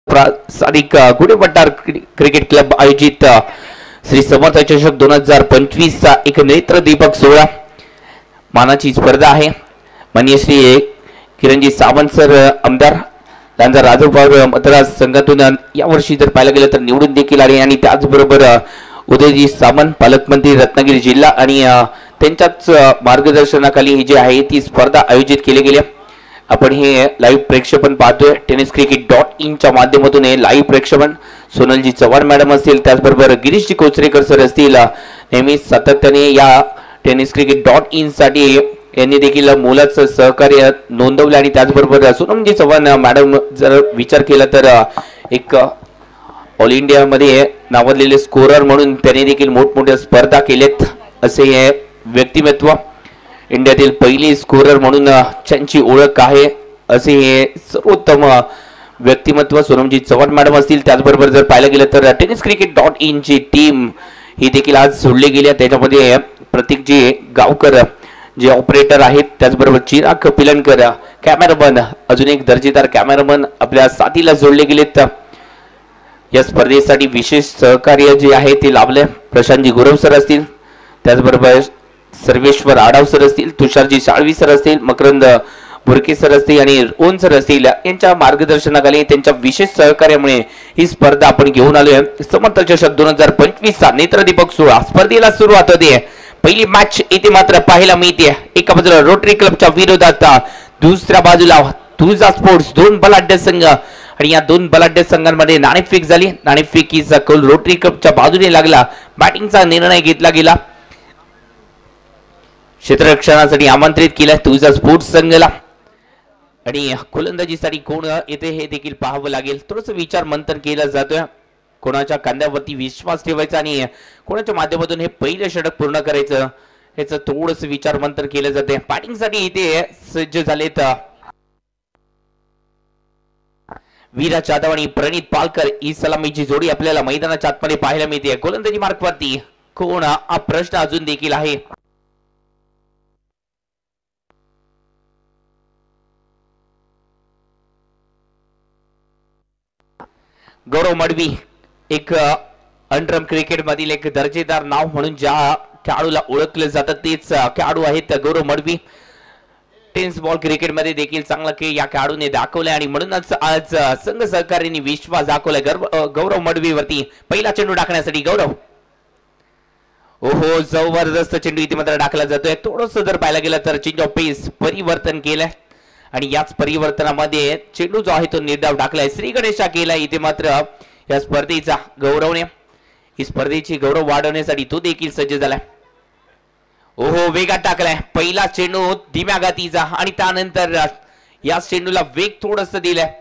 Sadiq गुडेवट्टार cricket club आयोजित श्री समर्थ चषक 2025 चा एक नेत्र दीपक सोहळा मानाची स्पर्धा आहे। माननीय श्री किरणजी सावंत सर आमदार त्यांचा राजूर मतदारसंघातून या वर्षी जर पाहायला गेलं तर निवडून देखील आले आणि त्याचबरोबर उदयजी सामंत पालकमंत्री रत्नागिरी जिल्हा आणि त्यांच्याच मार्गदर्शनाखाली ही जी आहे ती स्पर्धा आयोजित केली गेली। आपण हे लाईव्ह प्रेक्षेपण पाहतोय tenniscricket.in च्या माध्यमातून हे लाईव्ह प्रेक्षेपण सोनलजी चव्हाण मॅडम असतील, त्याचबरोबर गिरीशजी कोचरेकर सर असतील, नेहमी सातत्याने या tenniscricket.in साठी यांनी देखील मोलाचं सहकार्य नोंदवले आणि त्याचबरोबर सोनमजी चव्हाण मॅडम जर विचार केला तर एक ऑल इंडिया मध्ये नावाजलेले स्कोरर म्हणून त्यांनी देखील मोठमोठ्या स्पर्धा केल्यात असे हे व्यक्तिमत्व इंडियातील पहिली स्कोरर म्हणून त्यांची ओळख आहे असे हे सर्वोत्तम व्यक्तिमत्व सोनमजी चव्हाण मॅडम असतील। त्याचबरोबर जर पाहायला गेलं तर tenniscricket.in ची टीम ही देखील आज जोडली गेली। त्याच्यामध्ये प्रतीकजी गावकर जे ऑपरेटर आहेत, त्याचबरोबर चिराग पिलनकर कॅमेरामन, अजून एक दर्जेदार कॅमेरामन आपल्या साथीला जोडले गेलेत। या स्पर्धेसाठी विशेष सहकार्य जे आहे ते लाभले प्रशांतजी गुरव सर असतील, त्याचबरोबर सर्वेश्वर आडाव सर असतील, तुषारजी साळवी सर असतील, मकरंद बुरके सर असतील आणि ओन सर असतील, यांच्या मार्गदर्शनाखाली त्यांच्या विशेष सहकार्यामुळे ही स्पर्धा आपण घेऊन आलोय। समर्थ चषक 2025 चा नेत्र दीपक सोहळा स्पर्धेला सुरुवात होते। पहिली मॅच इथे मात्र पाहायला मिळते एका बाजूला रोटरी क्लबच्या विरोधात, दुसऱ्या बाजूला तुळजा स्पोर्ट्स, दोन बलाढ्य संघ आणि या दोन बलाढ्य संघांमध्ये नाणेफेक झाली। नाणेफेकीचा कौल रोटरी क्लबच्या बाजूने लागला। बॅटिंगचा निर्णय घेतला गेला। क्षेत्ररक्षणासाठी आमंत्रित केलं तुळजा स्पोर्ट्स संघाला आणि गोलंदाजीसाठी कोण येते हे देखील पाहावं लागेल। थोडंसं विचार मंथन केलं जातोय कोणाच्या खांद्यावरती विश्वास ठेवायचा आणि कोणाच्या माध्यमातून हे पहिलं षटक पूर्ण करायचं याचं थोडंसं विचार मंथन केलं जाते। बॅटिंगसाठी इथे सज्ज झालेत वीरा जाधव आणि प्रणित पालकर ही सलामीची जोडी आपल्याला मैदानाच्या आतमध्ये पाहायला मिळते। गोलंदाजी मार्कवरती कोण हा प्रश्न अजून देखील आहे। गौरव मडवी एक अंडरम क्रिकेट मधील एक दर्जेदार नाव म्हणून ज्या खेळाडूला ओळखले जातात तेच खेळाडू आहेत गौरव मडवी। टेनिस बॉल क्रिकेट मध्ये देखील चांगला खेळ या खेळाडूने दाखवलाय आणि म्हणूनच आज संघ सहकार्यांनी विश्वास दाखवलाय गौरव मडवीवरती। पहिला चेंडू टाकण्यासाठी गौरव, ओहो जबरदस्त चेंडू इथे मात्र टाकला जातोय। थोडंसं जर पाहायला गेलं तर चेंज ऑफ पेस परिवर्तन केलंय आणि याच परिवर्तनामध्ये चेंडू जो आहे तो निर्धाव टाकलाय। श्री गणेशा केलाय इथे मात्र या स्पर्धेचा गौरवने, ही स्पर्धेची गौरव वाढवण्यासाठी तो देखील सज्ज झालाय। ओहो वेगात टाकलाय पहिला चेंडू धीम्या गतीचा आणि त्यानंतर या चेंडूला वेग थोडस दिलाय।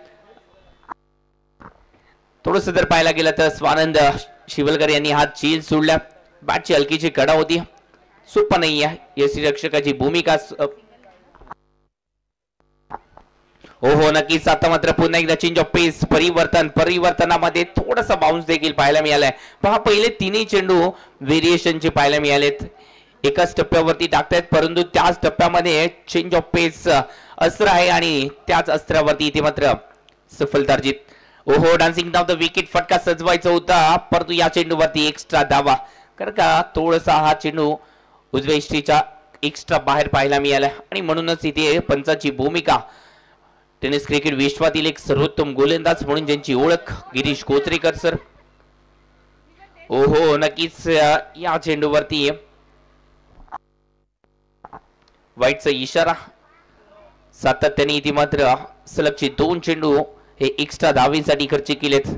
थोडस जर पाहायला गेलं तर स्वानंद शिवलकर यांनी हा चील सोडला। बॅटची हलकीची कडा होती, सोपं नाही आहे यष्टीरक्षकाची भूमिका। ओहो नक्कीच आता मात्र पुन्हा एकदा चेंज ऑफ पेस परिवर्तनामध्ये थोडासा बाउन्स देखील पाहायला मिळालाय। पहा पहिले तिन्ही चेंडू व्हेरिएशनचे पाहायला मिळालेत, एकाच टप्प्यावरती टाकतायत परंतु त्याच टप्प्यामध्ये चेंज ऑफ पेस अस्त्र आहे आणि त्याच अस्त्रावरती इथे मात्र सफलता अर्जित। ओहो डान्सिंग डाउन द विकेट फटका सजवायचा होता परंतु या चेंडूवरती एक्स्ट्रा धावा कारण का थोडासा हा चेंडू उजव्या इष्टीच्या एक्स्ट्रा बाहेर पाहायला मिळाला आणि म्हणूनच इथे पंचाची भूमिका टेनिस क्रिकेट विश्वातील एक सर्वोत्तम गोलंदाज म्हणून ज्यांची ओळख गिरीश कोचरेकर सर। ओहो नक्कीच या चेंडूवरती वाईटचा इशारा, सातत्याने इथे मात्र सलगचे दोन चेंडू हे एक्स्ट्रा धावेसाठी खर्च केलेत।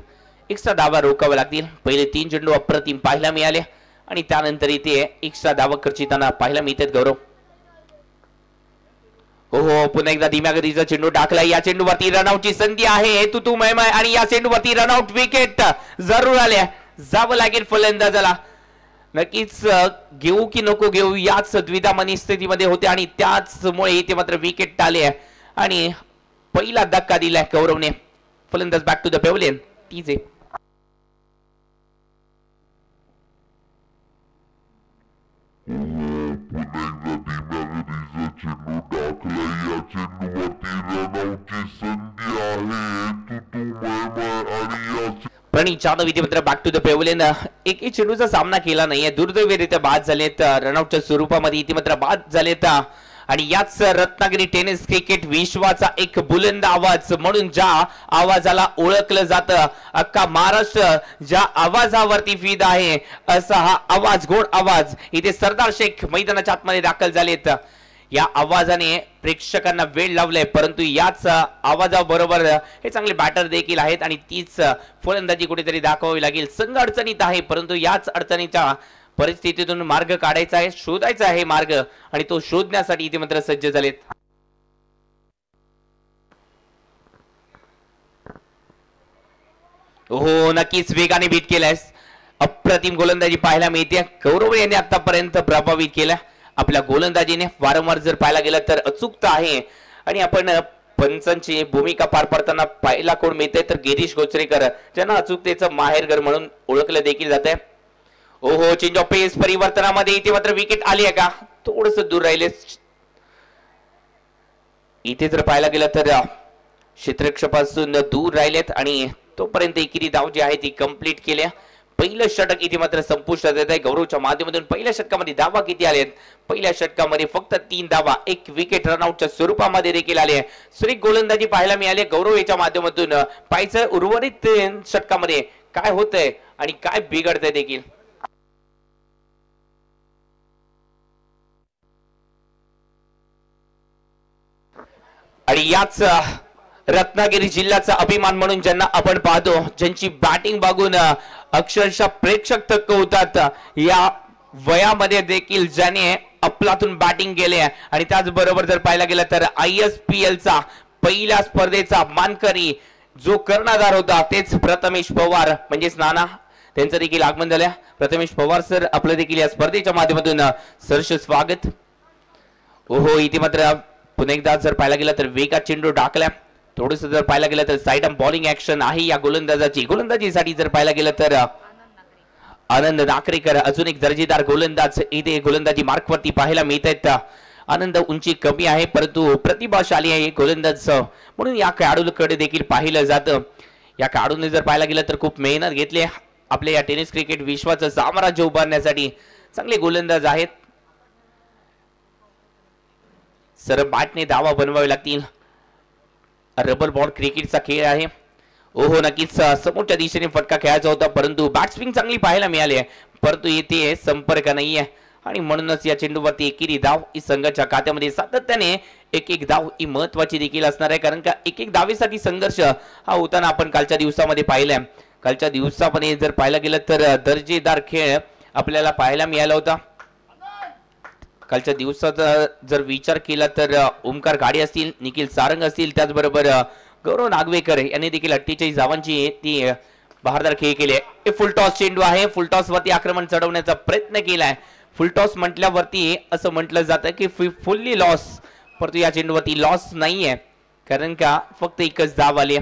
एक्स्ट्रा धावा रोखावे लागतील। पहिले तीन चेंडू अप्रतिम पाहायला मिळाले आणि त्यानंतर इथे एक्स्ट्रा धावा खर्चिताना पाहायला मिळतात गौरव। ओहो पुन्हा एकदा धीम्या गतीचा चेंडू टाकला। या चेंडूवरती रनआउटची संधी आहे तू मय आणि या चेंडूवरती रनआउट विकेट जरूर आल्या, जावं लागेल फलंदाजाला। नक्कीच घेऊ की नको घेऊ याच द्विधा मनस्थितीमध्ये होते आणि त्याचमुळे इथे मात्र विकेट टाळले आणि पहिला धक्का दिलाय गौरवने। फलंदाज बॅक टू द पेव्हलियन टीजे। चेंडूवरती रनआउटची संधी आहे तू मय आणि प्रणीत जाधव इथे मात्र बॅक टू द पेवलेन एकही चेंडूचा सामना केला नाहीये, दुर्दैवीरित्या बाद झालेत रनआउटच्या स्वरूपामध्ये इथे मात्र बाद झालेत आणि याच रत्नागिरी टेनिस क्रिकेट विश्वाचा एक बुलंद आवाज म्हणून ज्या आवाजाला ओळखलं जातं अख्खा महाराष्ट्र ज्या आवाजावरती फिदा आहे असा हा आवाज, गोड आवाज इथे सरदार शेख मैदानाच्या आतमध्ये दाखल झालेत। या आवाजाने प्रेक्षकांना वेळ लावलाय, परंतु याच आवाजाबरोबर हे चांगले बॅटर देखील आहेत आणि तीच फलंदाजी कुठेतरी दाखवावी लागेल। संघ अडचणीत आहे, परंतु याच अडचणीच्या परिस्थितीतून मार्ग काढायचा आहे, शोधायचा आहे मार्ग आणि तो शोधण्यासाठी इथे मात्र सज्ज झालेत। हो नक्कीच वेगाने बीट केलाय, अप्रतिम गोलंदाजी पाहायला मिळते। गौरव यांनी आतापर्यंत प्रभावित केला आपल्या गोलंदाजीने, वारंवार जर पाहायला गेलं तर अचूकता आहे आणि आपण पंचांची भूमिका पार पडताना पाहायला कोण मिळते तर गिरीश गोचरेकर, ज्यांना अचूकतेचं माहेरघर म्हणून ओळखलं देखील जात आहे। ओहो चेंज ऑफ पेस परिवर्तनामध्ये इथे मात्र विकेट आली आहे का, थोडस दूर राहिले इथे जर पाहायला गेलं तर क्षेत्ररक्षकापासून दूर राहिलेत आणि तोपर्यंत एकेरी धाव जी आहे ती कंप्लीट केल्या। पहिलं षटक इथे मात्र संपुष्टात येत आहे गौरवच्या माध्यमातून। पहिल्या षटकामध्ये धावा किती आलेत, पहिल्या षटकामध्ये फक्त 3 धावा, 1 विकेट रनआउटच्या स्वरूपामध्ये देखील आले आहे। सुरेख गोलंदाजी पाहायला मिळाली गौरव याच्या माध्यमातून। पाहायचं उर्वरित षटकामध्ये काय होतंय आणि काय बिघडतंय देखील। आणि याच रत्नागिरी जिल्ह्याचा अभिमान म्हणून ज्यांना आपण पाहतो, ज्यांची बॅटिंग बघून अक्षरशः प्रेक्षक थक्क होतात, या वयामध्ये देखील ज्याने अफलातून बॅटिंग केले आणि त्याचबरोबर जर पाहायला गेलं तर ISPL चा पहिल्या स्पर्धेचा मानकरी जो कर्णधार होता तेच प्रथमेश पवार म्हणजेच नाना, त्यांचं देखील आगमन झालं। प्रथमेश पवार सर आपलं देखील या स्पर्धेच्या माध्यमातून सहर्ष स्वागत। ओहो इथे मात्र पुन्हा एकदा जर पाहायला गेलं तर वेगात चेंडू टाकला, थोडस जर पाहायला गेलं तर साइड आर्म बॉलिंग ऍक्शन आहे या गोलंदाजाची। गोलंदाजीसाठी जर पाहायला गेलं तर आनंद नाकरेकर अजून एक दर्जेदार गोलंदाज इथे गोलंदाजी मार्कवरती पाहायला मिळत आहेत। आनंद उंची कमी आहे परंतु प्रतिभाशाली आहे गोलंदाज म्हणून या खेळाडूकडे देखील पाहिलं जातं। या खेळाडूने जर पाहायला गेलं तर खूप मेहनत घेतली आपल्या या टेनिस क्रिकेट विश्वाचं साम्राज्य उभारण्यासाठी, चांगले गोलंदाज आहेत। सर बॅटने धावा बनवावे लागतील, रबर बॉल क्रिकेटचा खेळ आहे। ओहो नक्कीच समोरच्या दिशेने फटका खेळायचा होता परंतु बॅट स्विंग चांगली पाहायला मिळाली आहे, परंतु येथे संपर्क नाहीये आणि म्हणूनच या चेंडूवरती एकेरी धाव ही संघाच्या खात्यामध्ये सातत्याने एक धाव ही महत्वाची देखील असणार आहे, कारण का एक धावेसाठी संघर्ष हा होताना आपण कालच्या दिवसामध्ये पाहिलाय। कालच्या दिवसामध्ये जर पाहायला गेलं तर दर्जेदार खेळ आपल्याला पाहायला मिळाला होता। कालच्या दिवसाचा जर विचार केला तर ओमकार गाडी असतील, निखिल सारंग असतील, त्याचबरोबर गौरव नागवेकर यांनी देखील 48 धावांची ती बहारदार खेळ केली आहे। फुल टॉस चेंडू आहे, फुल टॉस वरती आक्रमण चढवण्याचा प्रयत्न केलाय। फुल टॉस म्हटल्यावरती असं म्हटलं जातं की फुल्ली लॉस, परंतु या चेंडूवरती लॉस नाहीये कारण का फक्त एकच धाव आली।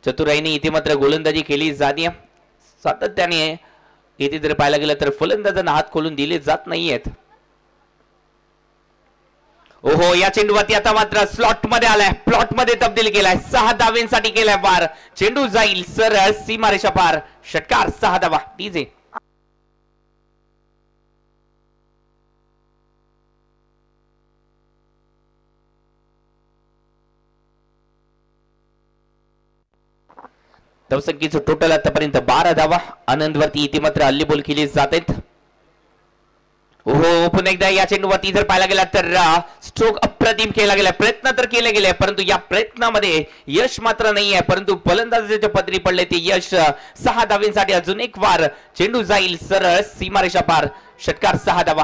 चतुराईने इथे मात्र गोलंदाजी केली जाते, सातत्याने इथे जर पाहायला गेलं तर फलंदाजांना हात खोलून दिले जात नाहीयेत। ओहो या चेंडूवरती आता मात्र स्लॉट मध्ये आलाय, प्लॉट मध्ये तब्दील केलाय, 6 धावेंसाठी केलाय वार, चेंडू जाईल सरळ सीमारेषा पार, षटकार 6 धावा डीजे। धावसंख्येचं टोटल आतापर्यंत 12 धावा, आनंदवरती इथे मात्र हल्ली बोल केली जात आहेत। ओहो पुन्हा एकदा या चेंडूवरती जर पाहायला गेला तर स्ट्रोक अप्रतिम केला गेला, प्रयत्न तर केले गेले परंतु या प्रयत्नामध्ये यश मात्र नाही आहे, परंतु फलंदाजाच्या पदरी पडले ते यश। 6 धावेंसाठी अजून एक वार, चेंडू जाईल सरळ सीमारेषा पार, षटकार 6 धावा।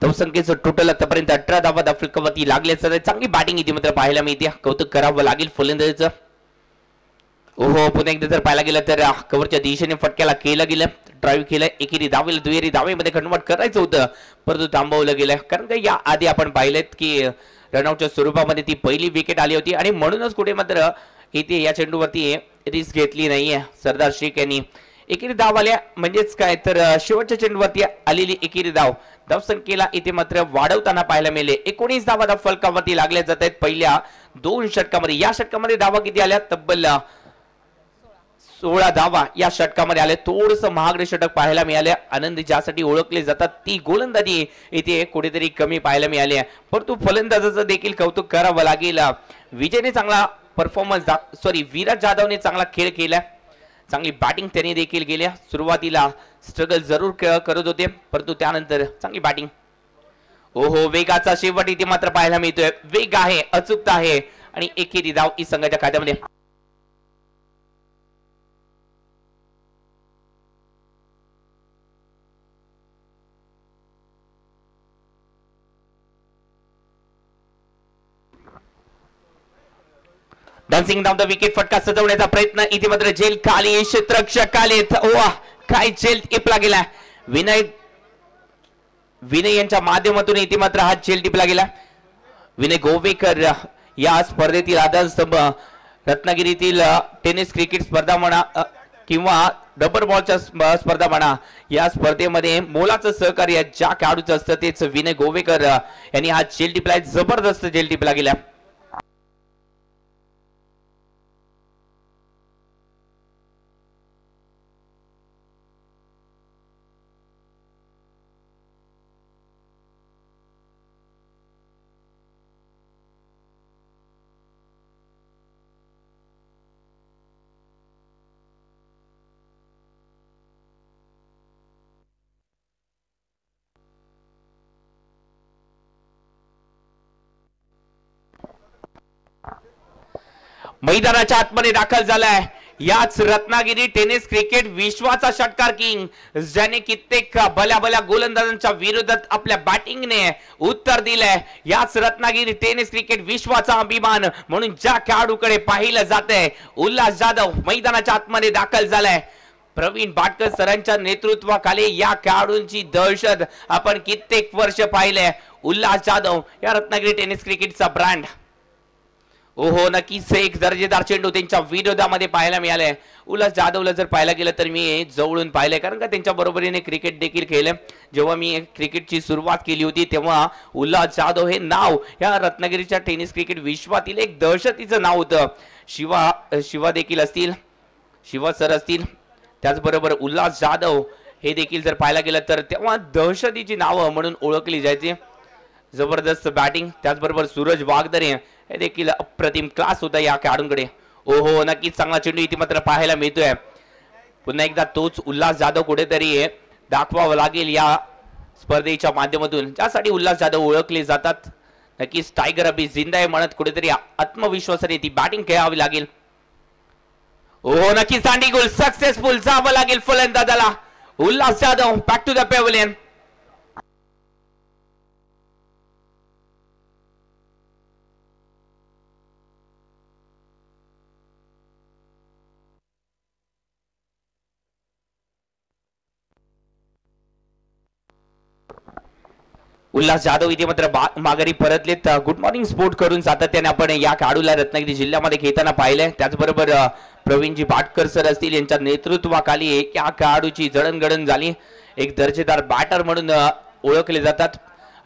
धावसंख्येचं टोटल आतापर्यंत 18 धावा फलकावरती लागले, चांगली बॅटिंग इथे मात्र पाहायला मिळते, कौतुक करावं लागेल फलंदाजीचं। ओहो पुन्हा एकदा जर पाहायला गेलं तर कव्हरच्या दिशेने फटक्याला केलं गेलं, ड्राईव्ह केलं, एकेरी धावेला दुहेरी धावेमध्ये कन्वर्ट करायचं होतं परंतु थांबवलं गेलं, कारण का या आधी आपण पाहिलेत की रनआउटच्या स्वरूपामध्ये ती पहिली विकेट आली होती आणि म्हणूनच कुठे मात्र इथे या चेंडूवरती रिस्क घेतली नाहीये सरदार शेख यांनी। एकेरी धाव आल्या म्हणजेच काय तर शेवटच्या चेंडूवरती आलेली एकेरी धाव धावसंख्येला इथे मात्र वाढवताना पाहायला मिळाले. 19 धावा फलकावरती लागल्या जात आहेत पहिल्या 2 षटकामध्ये. या षटकामध्ये धावा किती आल्या? तब्बल 16 धावा या षटकामध्ये आले. थोडस महागडे षटक पाहायला मिळाले. आनंद ज्यासाठी ओळखले जातात ती गोलंदाजी इथे कुठेतरी कमी पाहायला मिळाली, परंतु फलंदाजाचं देखील कौतुक करावं लागेल. विजयने चांगला परफॉर्मन्स विराज जाधवने चांगला खेळ केला, चांगली बॅटिंग त्यांनी देखील केल्या. सुरुवातीला स्ट्रगल जरूर करत होते, परंतु त्यानंतर चांगली बॅटिंग. ओहो, वेगाचा शेवट इथे मात्र पाहायला मिळतोय. वेग आहे, अचूकता आहे आणि एकेरी धाव ई संघाच्या खात्यामध्ये. डान्सिंग डाऊन द विकेट फटका सजवण्याचा प्रयत्न इथे मात्र जेल खाली, क्षेत्ररक्षक आलेत. ओह, काय जेल टिपला गेला. विनय यांच्या माध्यमातून इथे मात्र हा जेल टिपला गेला. विनय गोवेकर या स्पर्धेतील आधारस्तंभ, रत्नागिरीतील टेनिस क्रिकेट स्पर्धा म्हणा किंवा रबर बॉलच्या स्पर्धा म्हणा, या स्पर्धेमध्ये मोलाचं सहकार्य ज्या खेळाडूचं असतं तेच विनय गोवेकर यांनी हा जेल टिपला. जबरदस्त जेल टिपला गेला. मैदानाच्या आतमध्ये दाखल झालाय याच रत्नागिरी टेनिस क्रिकेट विश्वाचा षटकार किंग, ज्याने कित्येक भल्या गोलंदाजांच्या विरोधात आपल्या बॅटिंगने उत्तर दिलंय. याच रत्नागिरी टेनिस क्रिकेट विश्वाचा अभिमान म्हणून ज्या खेळाडूकडे पाहिलं जातंय, उल्हास जाधव मैदानाच्या आतमध्ये दाखल झालाय. प्रवीण बाटकर सरांच्या नेतृत्वाखाली या खेळाडूंची दहशत आपण कित्येक वर्ष पाहिले. उल्हास जाधव या रत्नागिरी टेनिस क्रिकेटचा ब्रँड. ओहो, नक्कीच एक दर्जेदार चेंडू त्यांच्या विरोधामध्ये पाहायला मिळाले. उल्हास जाधवला जर पाहायला गेलं तर मी जवळून पाहिलंय, कारण का त्यांच्या बरोबरीने क्रिकेट देखील खेळले. जेव्हा मी क्रिकेटची सुरुवात केली होती तेव्हा उल्हास जाधव हे नाव या रत्नागिरीच्या टेनिस क्रिकेट विश्वातील एक दहशतीचं नाव होतं. शिवा देखील असतील, शिवा सर असतील, त्याचबरोबर उल्हास जाधव हे देखील जर पाहायला गेलं तर तेव्हा दहशतीची नावं म्हणून ओळखली जायची. जबरदस्त बॅटिंग, त्याचबरोबर सूरज वागदरे हे देखील अप्रतिम क्लास होता या खेळाडूंकडे. ओहो, नक्कीच चांगला चेंडू इथे मात्र पाहायला मिळतोय. पुन्हा एकदा तोच उल्हास जाधव कुठेतरी दाखवावा लागेल या स्पर्धेच्या माध्यमातून, ज्यासाठी उल्हास जाधव ओळखले जातात. नक्कीच टायगर अभि जिंदा आहे म्हणत कुठेतरी आत्मविश्वासाने ती बॅटिंग खेळावी लागेल. ओहो, नक्कीच दांडी गोल सक्सेसफुल जावं लागेल फलंदाजाला. Ulhas Jadhav back to the pavilion. Ulhas Jadhav इथे मात्र माघारी परतलेत. गुड मॉर्निंग स्पोर्ट करून सातत्याने आपण या खेळाडूला रत्नागिरी जिल्ह्यामध्ये खेळताना पाहिलंय. त्याचबरोबर प्रवीणजी बाटकर सर असतील यांच्या नेतृत्वाखाली या खेळाडूची जडणघडण झाली. एक दर्जेदार बॅटर म्हणून ओळखले जातात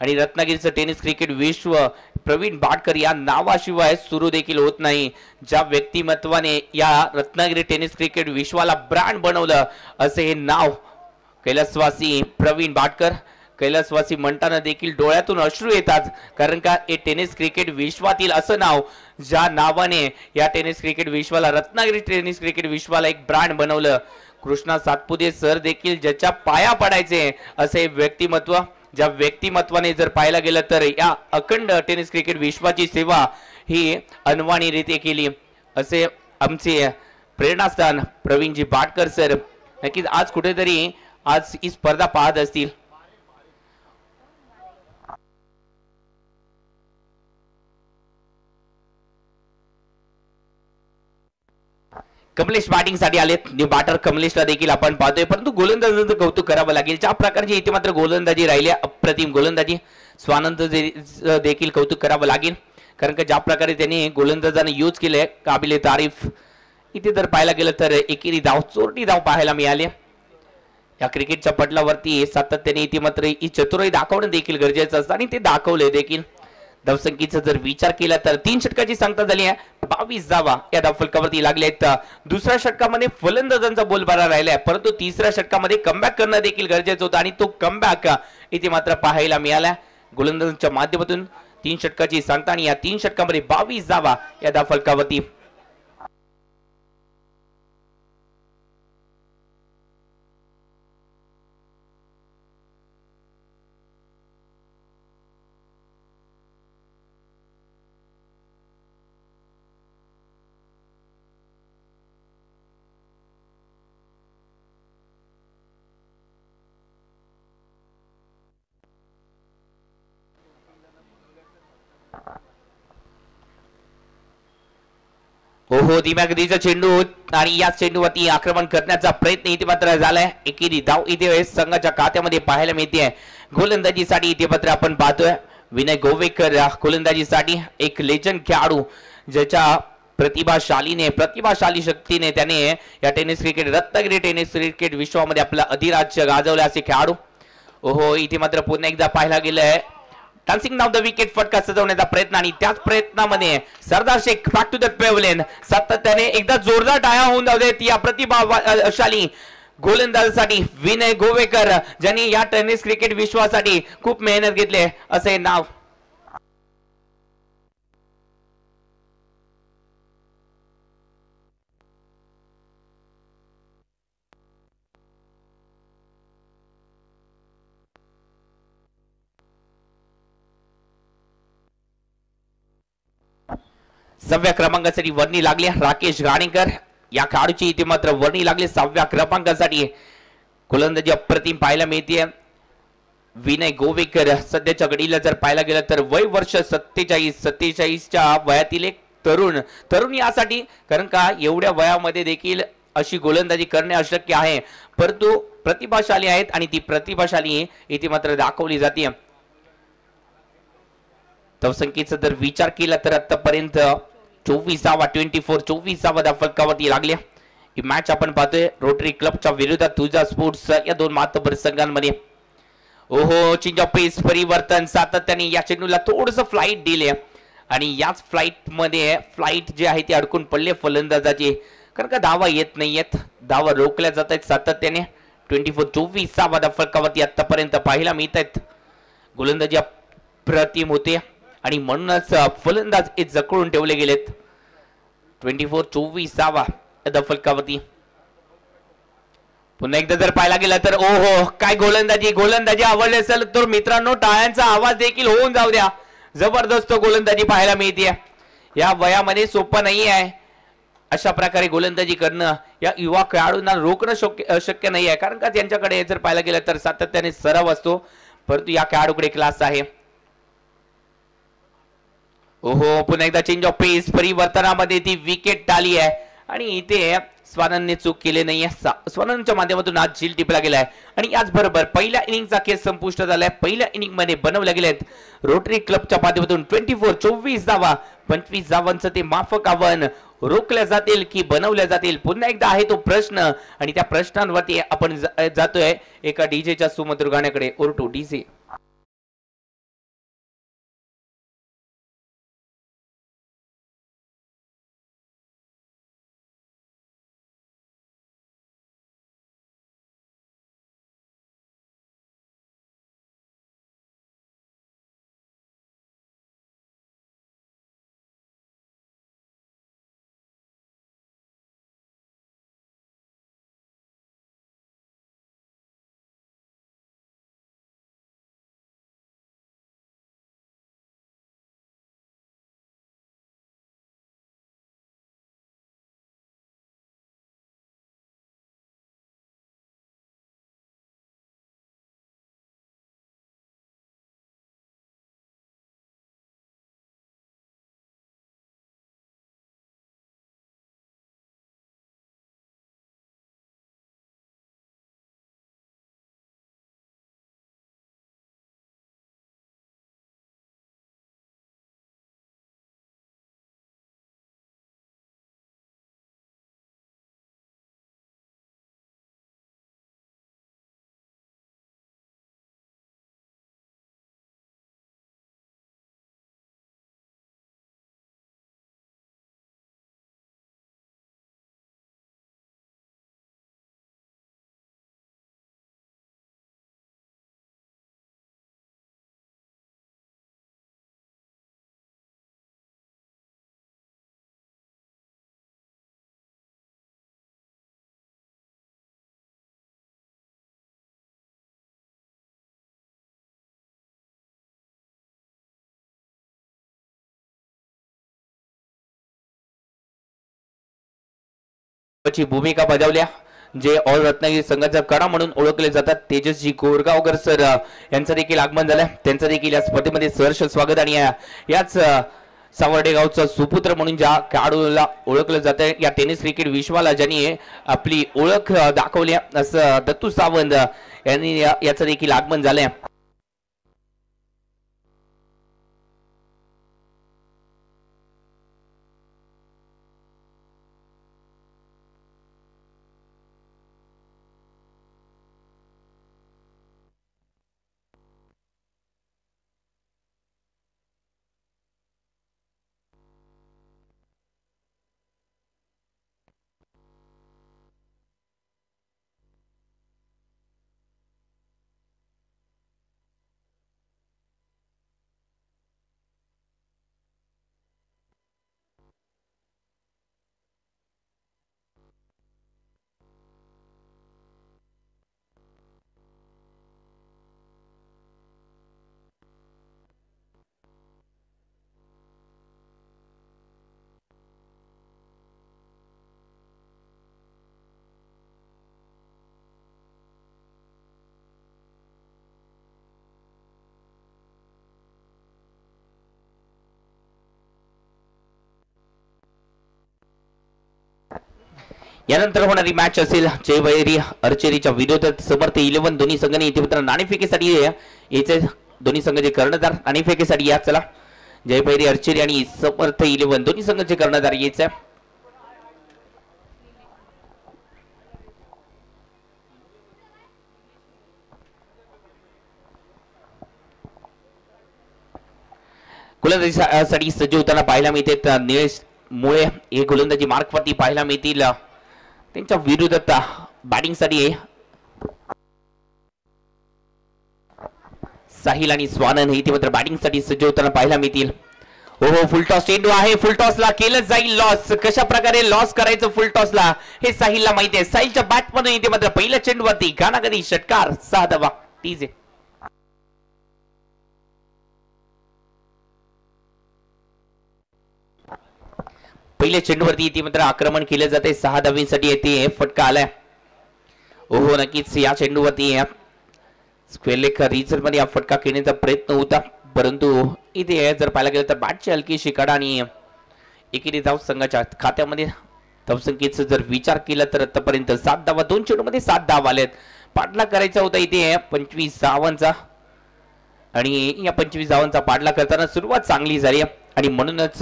आणि रत्नागिरीचं टेनिस क्रिकेट विश्व प्रवीण बाटकर या नावाशिवाय सुरू देखील होत नाही. ज्या व्यक्तिमत्वाने या रत्नागिरी टेनिस क्रिकेट विश्वाला ब्रँड बनवलं असे हे नाव कैलासवासी प्रवीण बाटकर. कैलासवासी म्हणताना देखील डोळ्यातून अश्रू येतात, कारण का हे टेनिस क्रिकेट विश्वातील असं नाव ज्या नावाने या टेनिस क्रिकेट विश्वाला, रत्नागिरी टेनिस क्रिकेट विश्वाला एक ब्रँड बनवलं. कृष्णा सातपुते सर देखील ज्याच्या पाया पडायचे असे व्यक्तिमत्व, ज्या व्यक्तिमत्वाने जर पाहायला गेलं तर या अखंड टेनिस क्रिकेट विश्वाची सेवा ही अनवाणीरित्या केली असे आमचे प्रेरणास्थान प्रवीणजी बाटकर सर. नक्कीच आज कुठेतरी आज ही स्पर्धा पाहत असतील. कमलेश बॅटिंग साठी आलेत. न्यू बॅटर कमलेशला देखील आपण पाहतोय, परंतु गोलंदाजांचं कौतुक करावं लागेल. ज्या प्रकारची इथे मात्र गोलंदाजी राहिली, अप्रतिम गोलंदाजी. स्वानंद देखील कौतुक करावं लागेल, कारण का ज्या प्रकारे त्यांनी गोलंदाजाने यूज केले, काबिले तारीफ. इथे जर पाहायला गेलं तर एकेरी धाव चोरटी धाव पाहायला मिळाली या क्रिकेटच्या पटलावरती सातत्याने इथे मात्र ही चतुराई दाखवणं देखील गरजेचं असतं आणि ते दाखवले देखील धावसंख्येचा जर विचार केला तर 3 षटकाची सांगता झाली आहे 22 धावा या धावफलकावरती लागले आहेत दुसऱ्या षटकामध्ये फलंदाजांचा बोलबारा राहिलाय परंतु तिसऱ्या षटकामध्ये कमबॅक करणं देखील गरजेचं होतं आणि तो कमबॅक इथे मात्र पाहायला मिळाला गोलंदाजांच्या माध्यमातून 3 षटकाची सांगता आणि या 3 षटकामध्ये 22 धावा या धावफलकावरती हो धीम्या गतीचा चेंडू आणि या चेंडूवरती आक्रमण करण्याचा प्रयत्न इथे मात्र झालाय एकेरी धाव इथे संघाच्या खात्यामध्ये पाहायला मिळते गोलंदाजीसाठी इथे मात्र आपण पाहतोय विनय गोवेकर गोलंदाजीसाठी एक लेजंड खेळाडू ज्याच्या प्रतिभाशाली शक्तीने त्याने या tennis cricket Ratnagiri tennis cricket विश्वामध्ये आपला अधिराज्य गाजवले असे खेळाडू ओहो इथे मात्र पुन्हा एकदा पाहायला गेलंय डान्सिंग नाव द विकेट फटका सजवण्याचा प्रयत्न आणि त्याच प्रयत्नामध्ये सरदार शेख बॅक टू द पेवलेन सातत्याने एकदा जोरदार टाळ्या होऊन जाऊ देत या प्रतिभाशाली गोलंदाजासाठी विनय गोवेकर ज्यांनी या टेनिस क्रिकेट विश्वासाठी खूप मेहनत घेतली असे नाव सहाव्या क्रमांकासाठी वर्णी लागली राकेश गाणेकर या खेळाडूची इथे मात्र वर्णी लागली 6व्या क्रमांकासाठी गोलंदाजी अप्रतिम पाहायला मिळते विनय गोवेकर सध्याच्या घडीला जर पाहायला गेलं तर वय वर्ष 47 वयातील एक तरुण यासाठी कारण का एवढ्या वयामध्ये देखील अशी गोलंदाजी करणे अशक्य आहे परंतु प्रतिभाशाली आहेत आणि ती प्रतिभाशाली इथे मात्र दाखवली जाते धावसंख्येचा जर विचार केला तर आतापर्यंत 24 धावफलकावरती लागल्या ही मॅच आपण पाहतोय रोटरी क्लबच्या विरोधात तुझा स्पोर्ट्स या दोन मातबर संघांमध्ये ओहो चेंज ऑफ पेस परिवर्तन सातत्याने या चेंडूला थोडंसं फ्लाईट दिले आणि याच फ्लाईट जे आहे ते अडकून पडले फलंदाजाचे कारण का धावा येत नाहीयेत धावा रोखल्या जात आहेत सातत्याने 24 धावफलकावरती आतापर्यंत पाहायला मिळत आहेत गोलंदाजी अप्रतिम होते आणि म्हणूनच फलंदाज हे जखडून ठेवले गेलेत 24 धावफलकावरती पुन्हा एकदा जर पाहायला गेला तर ओहो काय गोलंदाजी आवडली असेल तर मित्रांनो टाळ्यांचा आवाज देखील होऊन जाऊ द्या जबरदस्त गोलंदाजी पाहायला मिळते या वयामध्ये सोपं नाही आहे अशा प्रकारे गोलंदाजी करणं या युवा खेळाडूंना रोखणं शक्य नाही आहे कारण का त्यांच्याकडे जर पाहायला गेलं तर सातत्याने सराव असतो परंतु या खेळाडूकडे क्लास आहे ओहो पुन्हा एकदा चेंज ऑफ पेस परिवर्तनामध्ये ती विकेट टाळली आहे आणि इथे स्वानंदने चूक केली नाहीये स्वानंदच्या माध्यमातून आज झील टिपला गेलाय आणि याचबरोबर पहिल्या इनिंगचा खेळ संपुष्ट झालाय पहिल्या इनिंग मध्ये बनवल्या गेलेत रोटरी क्लबच्या माध्यमातून 24 धावा 25 धावांचं ते माफक आव्हान रोखल्या जातील की बनवल्या जातील पुन्हा एकदा आहे तो प्रश्न आणि त्या प्रश्नांवरती आपण जातोय एका डीजेच्या सुमधुर गाण्याकडे ओरटू डीजे ची भूमिका बजावल्या जे ऑल रत्नागिरी संघाचा कडा म्हणून ओळखले जातात तेजसजी कोरगावकर सर यांचं देखील आगमन झालं त्यांचं देखील या स्पर्धेमध्ये सहर्ष स्वागत आणि याच सावर्डे गावचा सुपुत्र म्हणून ज्या खेळाडूला ओळखलं जातं या टेनिस क्रिकेट विश्वाला ज्यांनी आपली ओळख दाखवली असं दत्तू सावंत यांनी याचं देखील आगमन झालंय यानंतर होणारी मॅच असेल जयभैरी अर्चरीच्या विरोधात समर्थ 11 दोन्ही संघांनी इतिमित्र नाणेफेकीसाठी याचे दोन्ही संघाचे कर्णधार नाणेफेकीसाठी या चला जयभैरी अर्चरी आणि समर्थ 11 दोन्ही संघाचे कर्णधार यायचे गोलंदाजीसाठी सज्ज होताना पाहायला मिळते निलेश मुळे हे गोलंदाजी मार्कवरती पाहायला मिळतील त्यांच्या विरोधात बॅटिंगसाठी साहिल आणि स्वानंद हे मात्र बॅटिंगसाठी सज्ज होताना पाहायला मिळतील हो फुल टॉस चेंडू आहे फुल टॉसला केलं जाईल लॉस कशा प्रकारे लॉस करायचं फुल टॉसला हे साहिलला माहिती आहे साहिलच्या बॅट मधून इथे मात्र पहिल्या चेंडूवरती गानागदी षटकार 6 धावा टीजे पहिल्या चेंडूवरती इथे मात्र आक्रमण केले जाते 6 धावींसाठी येते फटका आलाय ओहो नक्कीच या चेंडूवरती स्क्वेअर लेग रिझल्ट मध्ये फटका खेळण्याचा प्रयत्न होता परंतु इथे जर पाहायला गेलं तर बॅटची हलकीशी कडा आणि एकेरी धाव संघाच्या खात्यामध्ये धावसंख्येचा जर विचार केला तर आतापर्यंत 7 धावा 2 चेंडूमध्ये 7 धावा आलेत पाठलाग करायचा होता इथे 25 धावांचा आणि या 25 धावांचा पाठलाग करताना सुरुवात चांगली झाली आणि म्हणूनच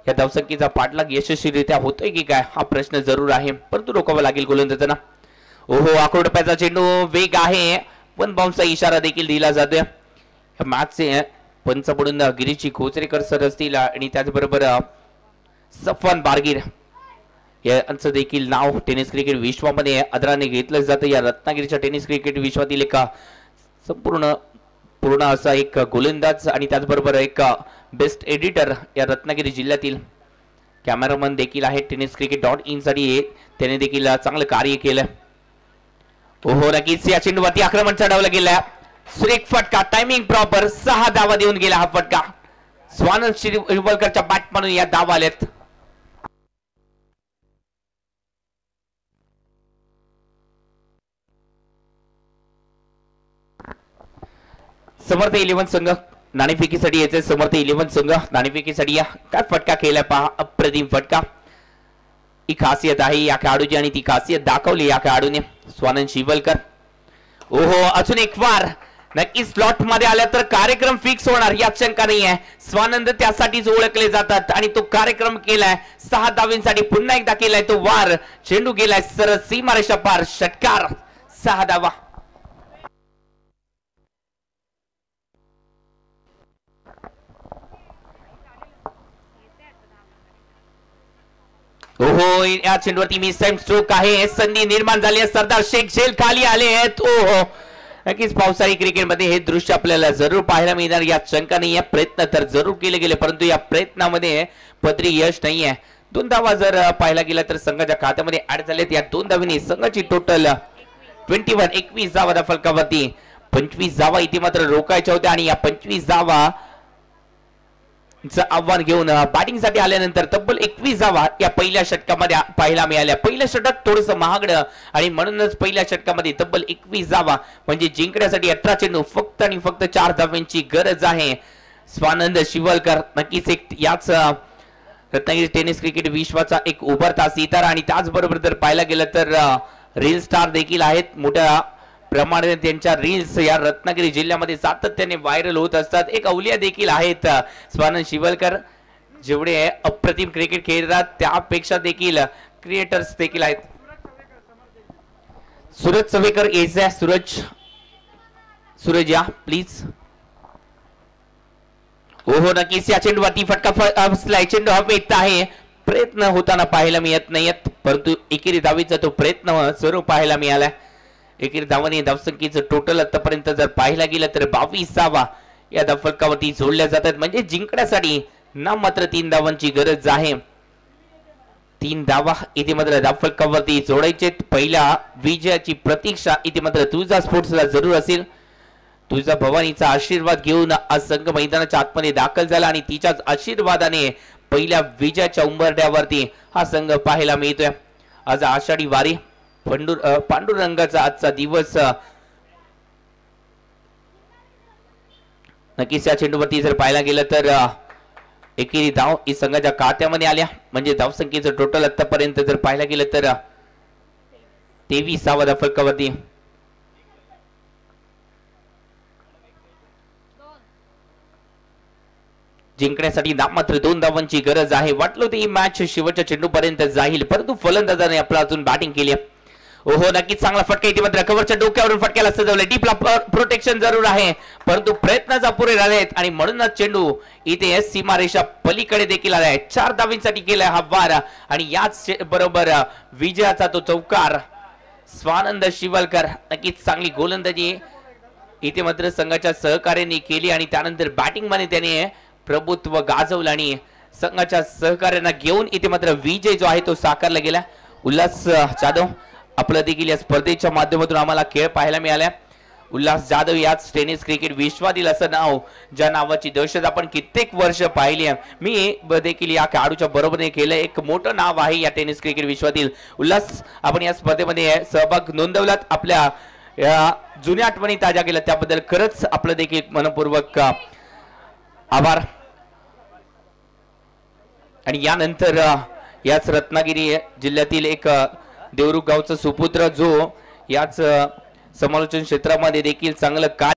या धावसंख्येचा पाठलाग यशस्वीरित्या होतोय की काय हा प्रश्न जरूर आहे परंतु रोखावा लागेल गोलंदाजांना ओहो आखूड टप्प्याचा चेंडू वेग आहे पण बाउन्सचा इशारा देखील दिला जातोय मॅचचे पंच पडून गिरीची खोचरेकर सर असतील आणि त्याचबरोबर सफवान बारगीर यांचं देखील नाव टेनिस क्रिकेट विश्वामध्ये आदराने घेतलं जातं या रत्नागिरीच्या टेनिस क्रिकेट विश्वातील एक पूर्ण असा एक गोलंदाज आणि त्याचबरोबर एक बेस्ट एडिटर या रत्नागिरी जिल्ह्यातील कॅमेरामन देखील आहे टेनिस क्रिकेट.in साठी त्याने देखील चांगलं कार्य केलं ओहो नक्कीच या चेंडूवरती आक्रमण चढवलं गेलं सुरेख फटका टायमिंग प्रॉपर 6 धावा देऊन गेला हा फटका स्वानंद शिरवलकरच्या बॅट म्हणून या धावा आल्यात समर्थ 11 संघ नाणेफेकीसाठी यायचे समर्थ 11 संघ नाणेफेकीसाठी या काय फटका केला पहा अप्रतिम फटका ही खासियत आहे या खेळाडूची आणि ती खासियत दाखवली या खेळाडूने स्वानंद शिवलकर ओहो अजून एक वार नक्की स्लॉट मध्ये आल्या तर कार्यक्रम फिक्स होणार यात शंका नाही आहे स्वानंद त्यासाठीच ओळखले जातात आणि तो कार्यक्रम केलाय 6 धावींसाठी पुन्हा एकदा केलाय तो वार चेंडू गेलाय सरळ सीमारेषा पार षटकार 6 धावा ओहो या चेंडूवरती मिस टाइम स्ट्रोक आहे संधी निर्माण झाली आहे सरदार शेख झेल खाली आले आहेत ओहो नक्कीच पावसाळी क्रिकेटमध्ये हे दृश्य आपल्याला जरूर पाहायला मिळणार यात शंका नाही आहे प्रयत्न तर जरूर केले गेले परंतु या प्रयत्नामध्ये पदरी यश नाही आहे 2 धावा जर पाहायला गेला तर संघाच्या खात्यामध्ये ऍड झालेत या 2 धावांनी संघाची टोटल 21 धावा फलकावरती 25 धावा इथे मात्र रोखायच्या होत्या आणि या 25 धावा आव्हान घेऊन बॅटिंगसाठी आल्यानंतर तब्बल 21 धावा या पहिल्या षटकामध्ये पाहायला मिळाल्या. पहिलं षटक थोडस महागडं आणि म्हणूनच पहिल्या षटकामध्ये तब्बल 21 धावा म्हणजे जिंकण्यासाठी 18 चेंडू फक्त आणि फक्त 4 धावांची गरज आहे. स्वानंद शिवलकर नक्कीच एक याच रत्नागिरी टेनिस क्रिकेट विश्वाचा एक उभरता सितारा आणि त्याचबरोबर जर पाहायला गेलं तर रील स्टार देखील आहेत. मोठ्या प्रमाणात त्यांच्या रील्स या रत्नागिरी जिल्ह्यामध्ये सातत्याने व्हायरल होत असतात. एक अवलिया देखील आहेत स्वानंद शिवलकर. जेवढे अप्रतिम क्रिकेट खेळतात त्यापेक्षा देखील क्रिएटर्स देखील आहेत. सूरज सवेकर यायचा. सूरज या प्लीज. हो नक्कीच या चेंडूवरती फटका चेंडू हवेत आहे. प्रयत्न होताना पाहायला मिळत नाहीत परंतु एकेरी धावीचा तो प्रयत्न स्वरूप पाहायला मिळाला. एकेरी धावांनी धावसंख्येचं टोटल आतापर्यंत जर पाहायला गेलं तर 22 धावा या धावफलकावरती जोडल्या जातात. म्हणजे जिंकण्यासाठी ना मात्र 3 धावांची गरज आहे. 3 धावा इथे मात्र धावफलकावरती जोडायचे. पहिल्या विजयाची प्रतीक्षा इथे मात्र तुळजा स्पोर्ट्सला जरूर असेल. तुळजा भवानीचा आशीर्वाद घेऊन आज संघ मैदानाच्या आतमध्ये दाखल झाला आणि तिच्याच आशीर्वादाने पहिल्या विजयाच्या उंबरठ्यावरती हा संघ पाहायला मिळतोय. आज आषाढी वारी पांडुरंगाचा आजचा दिवस. नक्कीच या चेंडूवरती जर पाहायला गेलं तर एकेरी धाव ही संघाच्या खात्यामध्ये आल्या. म्हणजे धावसंख्येचं टोटल आतापर्यंत जर पाहायला गेलं तर 23 धावा फलकावरती. जिंकण्यासाठी मात्र 2 धावांची गरज आहे. वाटलं होतं ही मॅच शेवटच्या चेंडूपर्यंत जाईल परंतु फलंदाजाने आपला अजून बॅटिंग केली. ओहो नक्कीच चांगला फटका इथे मात्र कव्हरच्या डोक्यावरून फटक्याला सजवले. डीपला प्रोटेक्शन जरूर आहे परंतु प्रयत्नाचा पुरे झालेत आणि म्हणूनच चेंडू इथे सीमारेषा पलीकडे देखील आलाय. 4 धावांसाठी केलाय हा वार आणि याच बरोबर विजयाचा तो चौकार स्वानंद शिवलकर. नक्कीच चांगली गोलंदाजी इथे मात्र संघाच्या सहकार्याने केली आणि त्यानंतर बॅटिंग मध्ये त्याने प्रभुत्व गाजवलं आणि संघाच्या सहकार्यांना घेऊन इथे मात्र विजय जो आहे तो साकारला गेला. उल्हास जाधव आपलं देखील या स्पर्धेच्या माध्यमातून आम्हाला खेळ पाहायला मिळाला. उल्हास जाधव याच टेनिस क्रिकेट विश्वातील असं नाव ज्या नावाची दहशत आपण कित्येक वर्ष पाहिली आहे. मी देखील या खेळाडूच्या बरोबरीने केलं. एक मोठं नाव आहे या टेनिस क्रिकेट विश्वातील. उल्हास आपण या स्पर्धेमध्ये सहभाग नोंदवलात. आपल्या या जुन्या आठवणी ताज्या केल्या त्याबद्दल खरंच आपलं देखील मनपूर्वक आभार. आणि यानंतर याच रत्नागिरी जिल्ह्यातील एक देवरुख गावचा सुपुत्र जो याच समालोचन क्षेत्रामध्ये देखील चांगलं कार्य